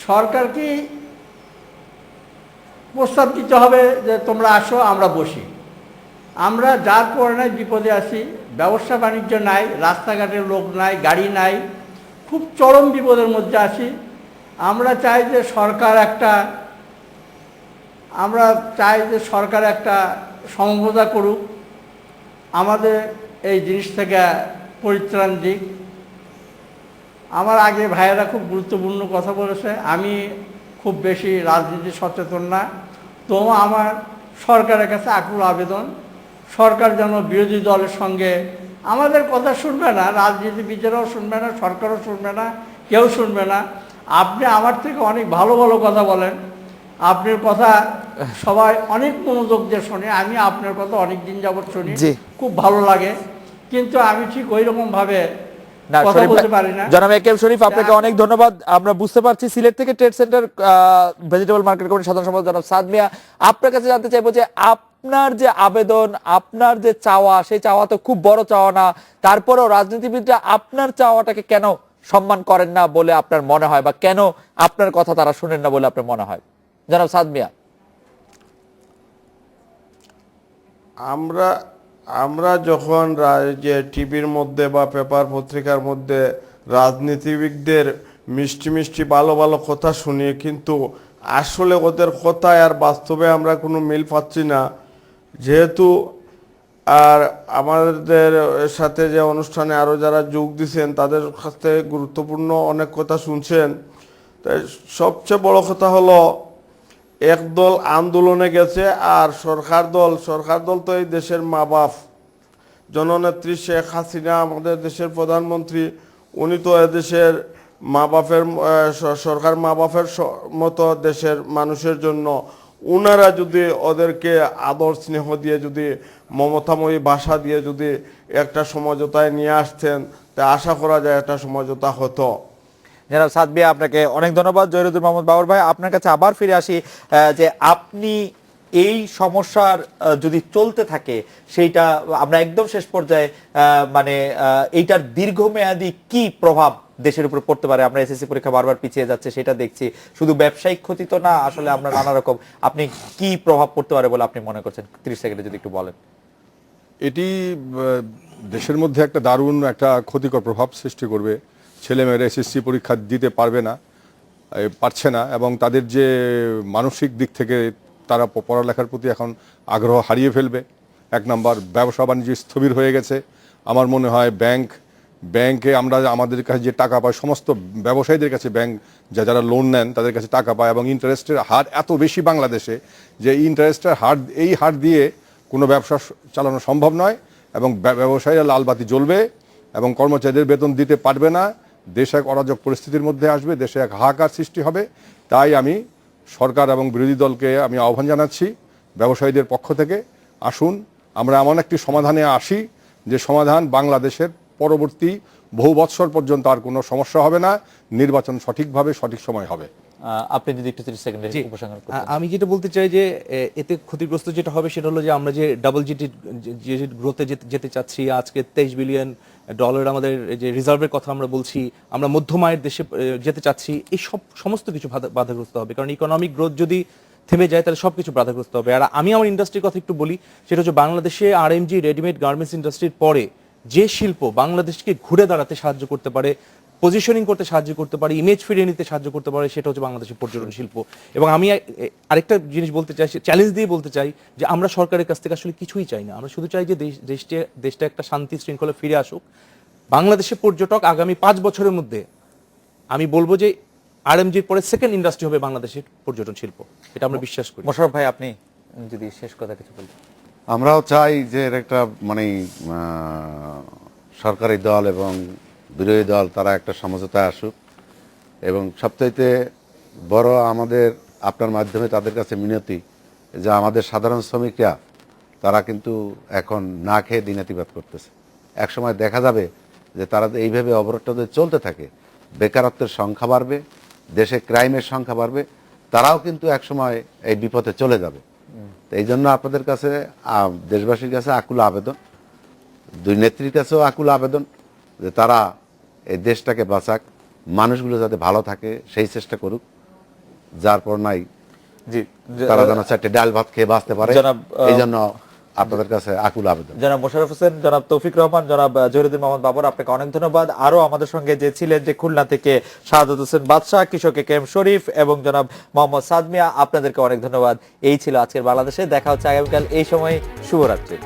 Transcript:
সরকারকে প্রস্তাব দিতে হবে যে তোমরা আসো, আমরা বসি। আমরা যার পরে বিপদে আছি, ব্যবসা বাণিজ্য নাই, রাস্তাঘাটের লোক নাই, গাড়ি নাই, খুব চরম বিপদের মধ্যে আছি। আমরা চাই যে সরকার একটা সমঝোতা করুক, আমাদের এই জিনিস থেকে পরিত্রাণ দিক। আমার আগে ভাইয়েরা খুব গুরুত্বপূর্ণ কথা বলেছে। আমি খুব বেশি রাজনীতি সচেতন না, তো আমার সরকারের কাছে আকুল আবেদন, সরকার যেন বিরোধী দলের সঙ্গে আমাদের কথা শুনবে না, রাজনীতিবিদেরাও শুনবে না, সরকারও শুনবে না, কেউ শুনবে না। আপনি আমার থেকে অনেক ভালো ভালো কথা বলেন, আপনার কথা সবাই অনেক মনোযোগ দিয়ে শোনে, আমি আপনার কথা অনেক দিন যাবৎ শুনি, খুব ভালো লাগে, কিন্তু আমি ঠিক ওই রকমভাবে জনাব একেএম শরীফ, আপনাকে অনেক ধন্যবাদ। আমরা বুঝতে পারছি সিলেট থেকে ট্রেড সেন্টার ভেজিটেবল মার্কেট কমিটির সাধারণ সম্পাদক জনাব সাদ মিয়া, আপনার কাছে জানতে চাইবো যে আপনার যে আবেদন, আপনার যে চাওয়া, সেই চাওয়া তো খুব বড় চাওয়া না, তারপরেও রাজনীতিবিদরা আপনার চাওয়াটাকে কেন সম্মান করেন না বলে আপনার মনে হয়, বা কেন আপনার কথা তারা শুনেন না বলে আপনার মনে হয়? জনাব সাদ মিয়া। আমরা যখন যে টিভির মধ্যে বা পেপার পত্রিকার মধ্যে রাজনীতিবিদদের মিষ্টি মিষ্টি ভালো ভালো কথা শুনি, কিন্তু আসলে ওদের কথায় আর বাস্তবে আমরা কোনো মিল পাচ্ছি না। যেহেতু আর আমাদের সাথে যে অনুষ্ঠানে আরও যারা যোগ দিচ্ছেন তাদের কাছ থেকে গুরুত্বপূর্ণ অনেক কথা শুনছেন। তাই সবচেয়ে বড় কথা হলো, একদল আন্দোলনে গেছে আর সরকার দল তো এই দেশের মা বাপ। জননেত্রী শেখ হাসিনা আমাদের দেশের প্রধানমন্ত্রী, উনি তো এদেশের মা বাপের সরকার মা বাপের মতো দেশের মানুষের জন্য। ওনারা যদি ওদেরকে আদর স্নেহ দিয়ে, যদি মমতাময়ী ভাষা দিয়ে যদি একটা সমঝোতায় নিয়ে আসতেন, তা আশা করা যায় একটা সমঝোতা হতো। জনাব সাদ মিয়া, আপনাকে অনেক ধন্যবাদ। জহিরুদ্দিন মোহাম্মদ বাবর ভাই, আপনার কাছে আবার ফিরে আসি যে আপনি এই সমস্যার যদি চলতে থাকে, সেইটা আমরা একদম শেষ পর্যায়ে মানে এইটার দীর্ঘমেয়াদী কি প্রভাব দেশের উপর পড়তে পারে? আমরা এসএসসি পরীক্ষা বারবার পিছিয়ে যাচ্ছে, সেটা দেখছি। শুধু ব্যবসায়িক ক্ষতি তো না, আসলে আমরা নানা রকম, আপনি কি প্রভাব পড়তে পারে বলে আপনি মনে করছেন? 30 সেকেন্ডে যদি একটু বলেন। এটি দেশের মধ্যে একটা দারুণ একটা ক্ষতিকর প্রভাব সৃষ্টি করবে। ছেলেমেয়েরা এসএসসি পরীক্ষা দিতে পারছে না, এবং তাদের যে মানসিক দিক থেকে তারা পড়ালেখার প্রতি এখন আগ্রহ হারিয়ে ফেলবে। এক নম্বর, ব্যবসা বাণিজ্য স্থবির হয়ে গেছে। আমার মনে হয় ব্যাংকে আমরা আমাদের কাছে যে টাকা পাই, সমস্ত ব্যবসায়ীদের কাছে ব্যাংক যারা লোন নেন তাদের কাছে টাকা পায়, এবং ইন্টারেস্টের হার এত বেশি বাংলাদেশে যে ইন্টারেস্টের হার দিয়ে কোনো ব্যবসা চালানো সম্ভব নয়, এবং ব্যবসায়ীরা লালবাতি জ্বলবে এবং কর্মচারীদের বেতন দিতে পারবে না। দেশ এক অরাজক পরিস্থিতির মধ্যে আসবে, দেশে এক হাহাকার সৃষ্টি হবে। তাই আমি সরকার এবং বিরোধী দলকে আমি আহ্বান জানাচ্ছি, ব্যবসায়ীদের পক্ষ থেকে, আসুন আমরা এমন একটি সমাধানে আসি যে সমাধান বাংলাদেশের পরবর্তী বহু বৎসর পর্যন্ত আর কোনো সমস্যা হবে না, নির্বাচন সঠিকভাবে সঠিক সময় হবে। আপনি যদি একটু 30 সেকেন্ডে উপসংহার করতেন। আমি যেটা বলতে চাই যে এতে ক্ষতিগ্রস্ত যেটা হবে সেটা হলো যে আমরা যে ডাবল গ্রোথে যেতে চাচ্ছি, আজকে $23 বিলিয়ন আমাদের যে রিজার্ভের কথা আমরা বলছি, আমরা মধ্যম আয়ের দেশে যেতে চাচ্ছি, এই সমস্ত কিছু বাধাগ্রস্ত হবে। কারণ ইকোনমিক গ্রোথ যদি থেমে যায় তাহলে সবকিছু বাধাগ্রস্ত হবে। আর আমি আমার ইন্ডাস্ট্রির কথা একটু বলি, সেটা হচ্ছে বাংলাদেশে আরএমজি রেডিমেড গার্মেন্টস ইন্ডাস্ট্রির পরে যে শিল্প বাংলাদেশকে ঘুরে দাঁড়াতে সাহায্য করতে পারে, পজিশনিং করতে সাহায্য করতে পারে, ইমেজ ফিরিয়ে নিতে সাহায্য করতে পারে, সেটা হচ্ছে বাংলাদেশের পর্যটন শিল্প। এবং আমি আরেকটা জিনিস বলতে চাই, চ্যালেঞ্জ দিয়ে বলতে চাই যে আমরা সরকারের কাছ থেকে আসলে কিছুই চাই না। আমরা শুধু চাই যে দেশটা একটা শান্তি শৃঙ্খলা ফিরে আসুক। বাংলাদেশের পর্যটক আগামী 5 বছরের মধ্যে আমি বলবো যে আরএমজির পরে সেকেন্ড ইন্ডাস্ট্রি হবে বাংলাদেশের পর্যটন শিল্প, এটা আমরা বিশ্বাস করি। মোশাররফ ভাই, আপনি যদি শেষ কথা কিছু বলতেন। আমরাও চাই যে এর একটা মানে সরকারি দল এবং বিরোধী দল তারা একটা সমঝোতায় আসুক, এবং সবচাইতে বড় আমাদের আপনার মাধ্যমে তাদের কাছে মিনতি যে আমাদের সাধারণ শ্রমিকরা তারা কিন্তু এখন না খেয়ে দিনাতিপাত করতেছে। একসময় দেখা যাবে যে তারা এইভাবে অবরোধটা চলতে থাকে, বেকারত্বের সংখ্যা বাড়বে, দেশে ক্রাইমের সংখ্যা বাড়বে, তারাও কিন্তু একসময় এই বিপদে চলে যাবে। তো এই জন্য আপনাদের কাছে, দেশবাসীর কাছে আকুল আবেদন, দুই নেত্রীর কাছেও আকুল আবেদন যে তারা এই দেশটাকে বাঁচাক, মানুষগুলো যাতে ভালো থাকে সেই চেষ্টা করুক। যার পর নাই জি তারা যেন চারটে ডাল ভাত খেয়ে বাঁচতে পারে, জনাব, এই জন্য আপনাদের কাছে আকুল আবেদন। জনাব মোশাররফ হোসেন, জনাব তৌফিক রহমান, জনাব জহিরুদ্দিন মোহাম্মদ বাবর, আপনাকে অনেক ধন্যবাদ। আরো আমাদের সঙ্গে যে ছিলেন যে খুলনা থেকে শাহাদাত হোসেন বাদশাহ, কৃষক কে এম শরীফ এবং জনাব মোহাম্মদ সাদ মিয়া, আপনাদেরকে অনেক ধন্যবাদ। এই ছিল আজকের বাংলাদেশে। দেখা হচ্ছে আগামীকাল এই সময়। শুভরাত্রি।